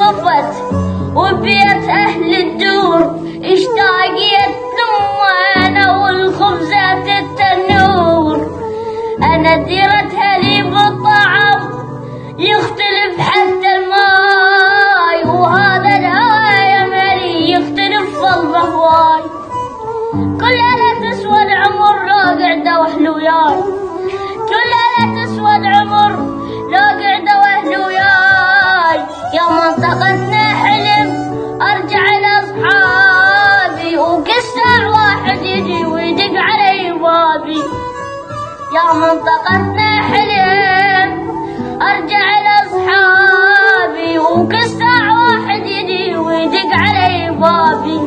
وقفت وبيت أهل الدور اشتاقيت لأمنا والخبزات التنور. أنا ديرتها لي بالطعم يختلف حتى الماي، وهذا الهاي مالي يختلف والله واي. كلها لا تسوى العمر لو قعدة واهل وياي، كلها لا تسوى العمر لو قعدة واهل وياي. يا منطقتنا حلم ارجع لاصحابي، وكل ساعة واحد يجي ويدق علي بابي. يا منطقتنا حلم ارجع لاصحابي، وكل ساعة واحد يجي ويدق علي بابي.